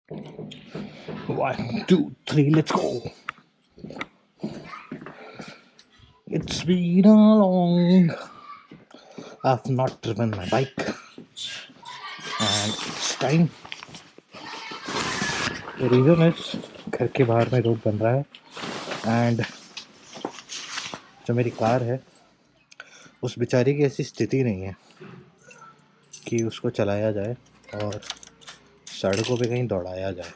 1, 2, 3, let's go. It's been a long. I've not driven my bike, and it's time. The reason is घर के बाहर में road बन रहा है, and जो मेरी कार है उस बेचारी की ऐसी स्थिति नहीं है कि उसको चलाया जाए और सड़कों पे कहीं दौड़ाया जाए,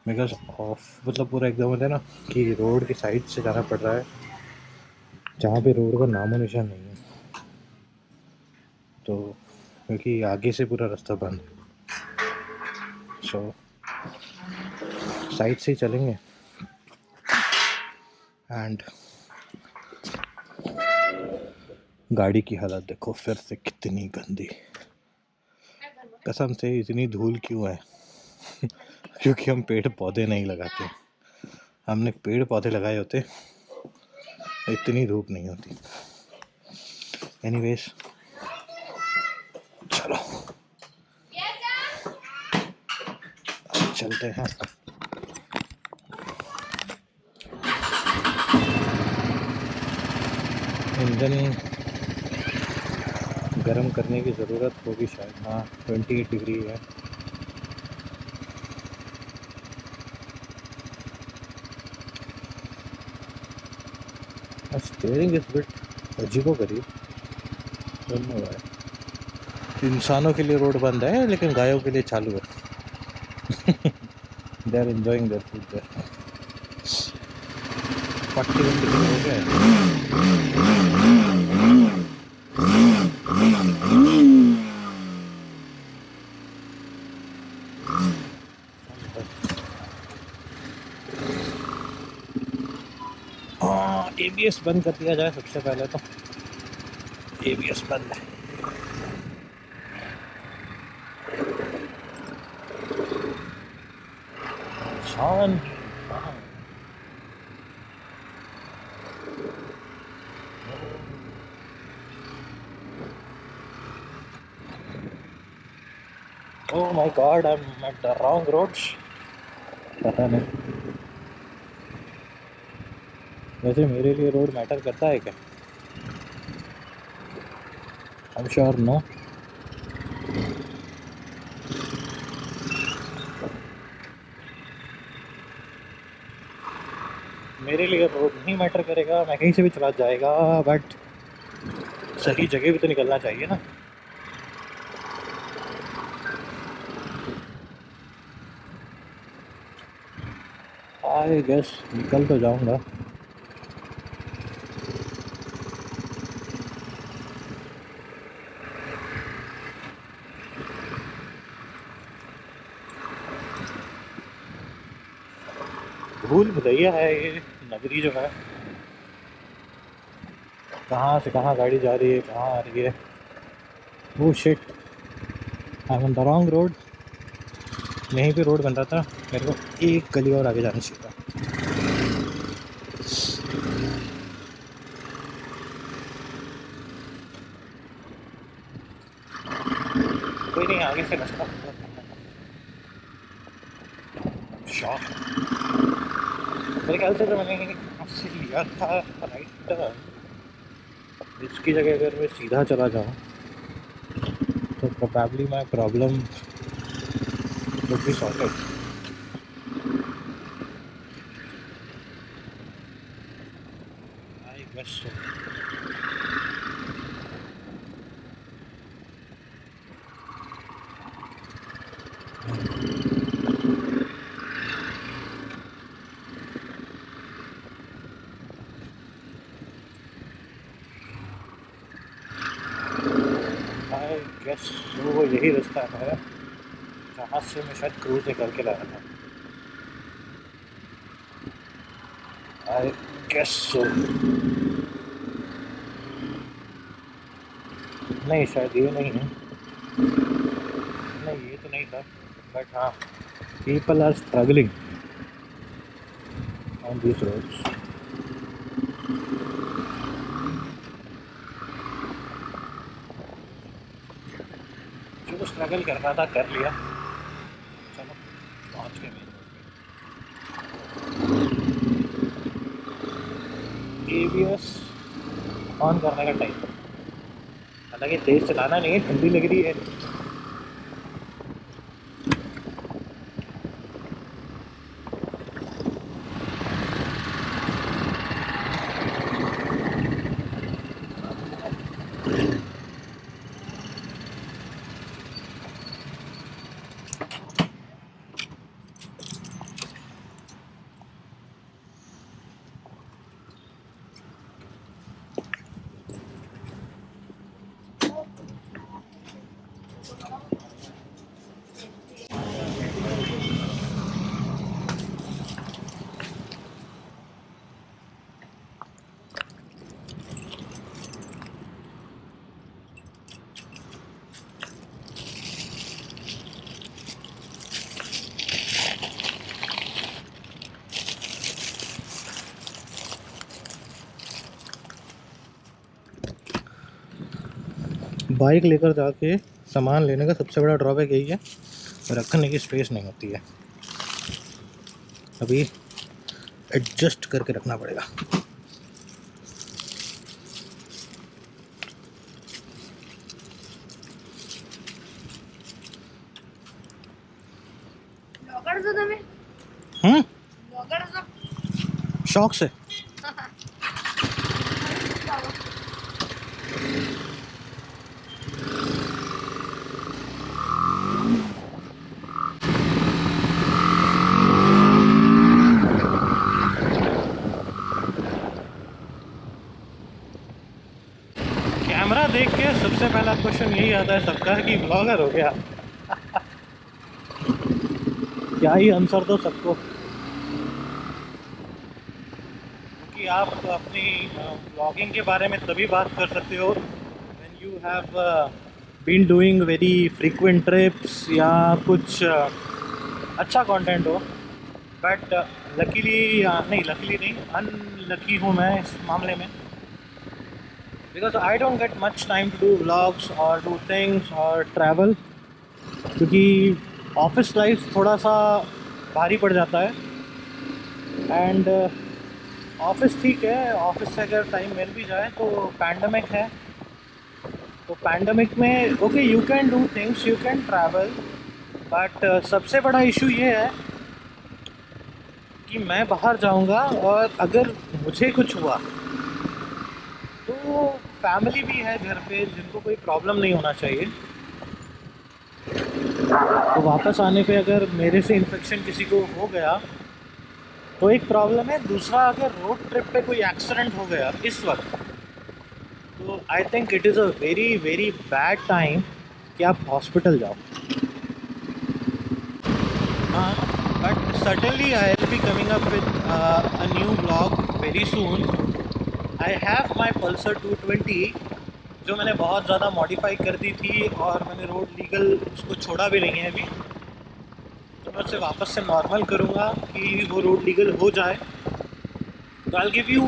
बिकॉज ऑफ मतलब पूरा एकदम होता है ना कि रोड की साइड से जाना पड़ रहा है जहाँ पे रोड का नामो निशान नहीं है, तो क्योंकि आगे से पूरा रास्ता बंद है, सो साइड से ही चलेंगे। एंड गाड़ी की हालत देखो फिर से कितनी गंदी, कसम से इतनी धूल क्यों है क्योंकि हम पेड़ पौधे नहीं लगाते, हमने पेड़ पौधे लगाए होते इतनी धूप नहीं होती। एनीवेज चलो चलते हैं। इंजन गर्म करने की ज़रूरत होगी शायद, हाँ 28 डिग्री है। स्टीयरिंग इज बिट अजीबोगरीब, धन्यवाद। इंसानों के लिए रोड बंद है लेकिन गायों के लिए चालू है they are enjoying their food there. 41 degree हो गया हाँ, एबीएस बंद कर दिया जाए सबसे पहले तो। एबीएस बंद है। शान oh my God, I am at the wrong roads. पता नहीं, वैसे मेरे लिए रोड मैटर करता है क्या? I am sure no. मेरे लिए रोड नहीं मैटर करेगा, मैं कहीं से भी चला जाएगा, बट सही जगह भी तो निकलना चाहिए ना। आई गेस निकल तो जाऊंगा। भूल भुलैया है ये नगरी जो है, कहाँ से कहाँ गाड़ी जा रही है, कहाँ आ रही है। वो shit, I am on the wrong road. यहीं पे रोड बन रहा था, मेरे को एक गली और आगे जाना चाहिए था। कोई नहीं, आगे से रास्ता शॉप। मेरे ख्याल से तो मैंने आपसे लिया था राइट टर्न, इसकी जगह अगर मैं सीधा चला जाऊँ तो probably my problem would be sorted. I guess so. I guess वो यही रास्ता है जहाँ से मैं शायद क्रूज निकल के लाया था। I guess so. नहीं शायद ये नहीं है, नहीं ये तो नहीं था, बट हाँ people are struggling on this roads. जो स्ट्रगल करना था कर लिया, चलो पहुँच गए मेन रोड पे। ABS ऑन करने का टाइम, हालांकि तेज़ चलाना नहीं है, ठंडी लग रही है। बाइक लेकर जाके सामान लेने का सबसे बड़ा ड्रॉबैक यही है, रखने की स्पेस नहीं होती है। अभी एडजस्ट करके रखना पड़ेगा। शौक से कैमरा देख के सबसे पहला क्वेश्चन यही आता है सबका कि ब्लॉगर हो गया। क्या ही आंसर दो सबको, क्योंकि आप अपनी ब्लॉगिंग के बारे में तभी बात कर सकते हो when you have been doing very frequent trips या कुछ अच्छा कंटेंट हो। बट लकीली नहीं, अनलकी हूँ मैं इस मामले में, because I don't get much time to do vlogs और डू थिंग्स और ट्रैवल, क्योंकि ऑफिस लाइफ थोड़ा सा भारी पड़ जाता है। एंड ऑफिस ठीक है, ऑफिस से अगर टाइम मिल भी जाए तो पैंडमिक है, तो पैंडमिक में okay you can do things, you can travel, but सबसे बड़ा इशू ये है कि मैं बाहर जाऊंगा और अगर मुझे कुछ हुआ तो फैमिली भी है घर पे जिनको कोई प्रॉब्लम नहीं होना चाहिए। तो वापस आने पे अगर मेरे से इन्फेक्शन किसी को हो गया तो एक प्रॉब्लम है, दूसरा अगर रोड ट्रिप पे कोई एक्सीडेंट हो गया इस वक्त, तो I think it is a very very bad time कि आप हॉस्पिटल जाओ। हाँ, but certainly I will be coming up with a new blog very soon. I have my Pulsar 220 जो मैंने बहुत ज़्यादा मॉडिफाई कर दी थी और मैंने रोड लीगल उसको छोड़ा भी नहीं है अभी, तो मैं उसे वापस से नॉर्मल करूँगा कि वो रोड लीगल हो जाए। तो I give you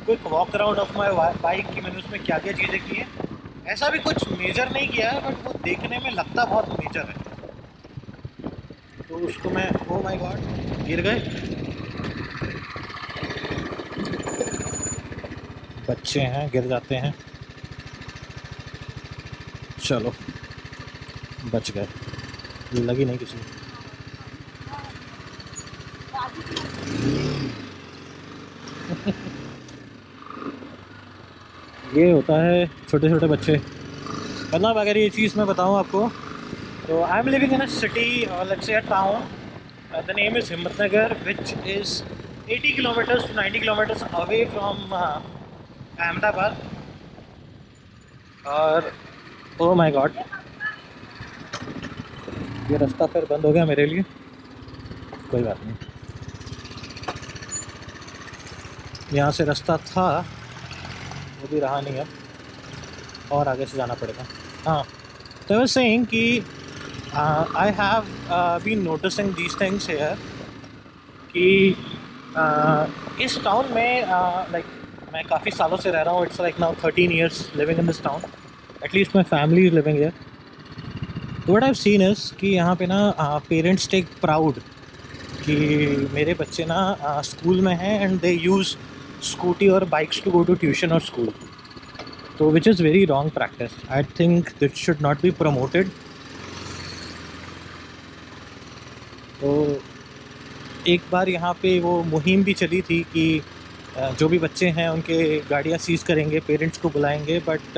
quick walk around of my bike कि मैंने उसमें क्या क्या चीज़ें की हैं। ऐसा भी कुछ मेजर नहीं किया है, बट वो देखने में लगता बहुत मेजर है। तो उसको मैं, ओ माय गॉड, गिर गए बच्चे हैं, गिर जाते हैं। चलो बच गए, लगी नहीं किसी को। ये होता है छोटे छोटे बच्चे। मतलब अगर ये चीज़ मैं बताऊँ आपको, तो I am living in a city और let's say a town, the name is Himmatnagar which is 80 kilometres to 90 kilometres away from Ahmedabad. और ओ माय गॉड, ये रास्ता फिर बंद हो गया मेरे लिए, कोई बात नहीं, यहाँ से रास्ता था वो भी रहा नहीं अब, और आगे से जाना पड़ेगा। हाँ, तो आई वाज सेइंग कि I have been noticing these things here कि इस टाउन में लाइक मैं काफ़ी सालों से रह रहा हूँ। It's like now 13 years living in this town, at least my family is living here. तो what I have seen is कि यहाँ पे ना पेरेंट्स टेक प्राउड कि मेरे बच्चे ना स्कूल में हैं एंड दे यूज़ स्कूटी और bikes to go to tuition और स्कूल। तो which is very wrong practice. I think that should not be promoted. तो एक बार यहाँ पे वो मुहिम भी चली थी कि जो भी बच्चे हैं उनके गाड़ियाँ सीज़ करेंगे, पेरेंट्स को बुलाएंगे, बट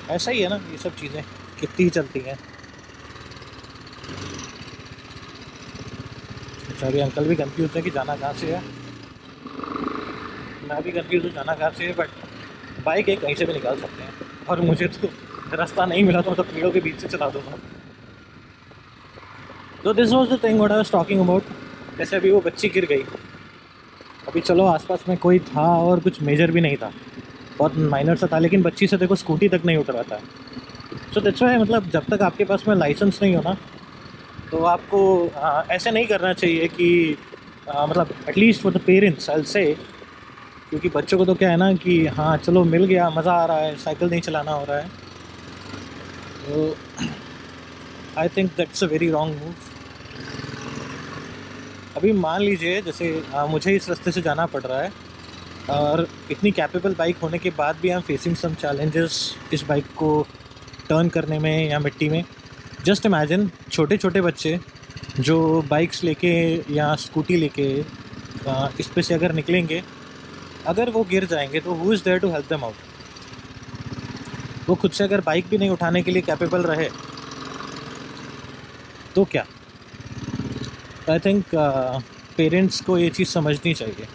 ऐसा ही है ना, ये सब चीज़ें कितनी ही चलती हैं। बेचारे अंकल भी कंफ्यूज हैं कि जाना कहाँ से है, मैं भी कंफ्यूज हूँ जाना कहाँ से है, बट बाइक एक कहीं से भी निकाल सकते हैं और मुझे तो रास्ता नहीं मिला तो मतलब पेड़ों के बीच से चला दूँगा। तो this was the thing what I was talking about. जैसे अभी वो बच्ची गिर गई, अभी चलो आसपास में कोई था और कुछ मेजर भी नहीं था, बहुत माइनर सा था, लेकिन बच्ची से देखो स्कूटी तक नहीं उतरा था। सो दैट्स व्हाई मतलब जब तक आपके पास में लाइसेंस नहीं हो ना, तो आपको ऐसे नहीं करना चाहिए कि मतलब at least for the parents I will say, क्योंकि बच्चों को तो क्या है ना कि हाँ चलो मिल गया, मज़ा आ रहा है, साइकिल नहीं चलाना हो रहा है। तो I think that's a very wrong move. अभी मान लीजिए जैसे मुझे इस रास्ते से जाना पड़ रहा है और इतनी कैपेबल बाइक होने के बाद भी I am facing some challenges इस बाइक को टर्न करने में या मिट्टी में। जस्ट इमेजिन छोटे छोटे बच्चे जो बाइक्स लेके या स्कूटी लेके इस पे से अगर निकलेंगे, अगर वो गिर जाएंगे तो who is there to help them out. वो खुद से अगर बाइक भी नहीं उठाने के लिए कैपेबल रहे तो क्या। आई थिंक पेरेंट्स को ये चीज़ समझनी चाहिए।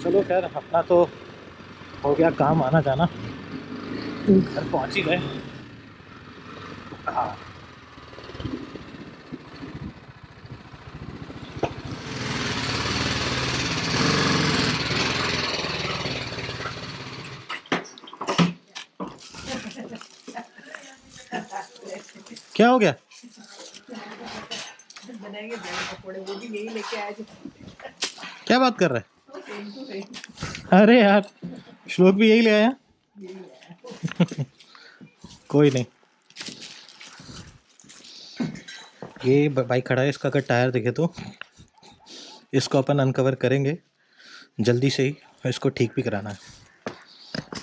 चलो खैर, अपना तो हो गया काम आना जाना, घर पहुंच ही गए। हाँ, क्या हो गया? बनाएंगे ब्रेड पकौड़े, वो भी यही लेके आए थे। क्या बात कर रहे हैं? अरे यार, श्लोक भी यही ले आया। कोई नहीं, ये बाइक खड़ा है, इसका अगर टायर दिखे तो इसको अपन अनकवर करेंगे जल्दी से ही, इसको ठीक भी कराना है।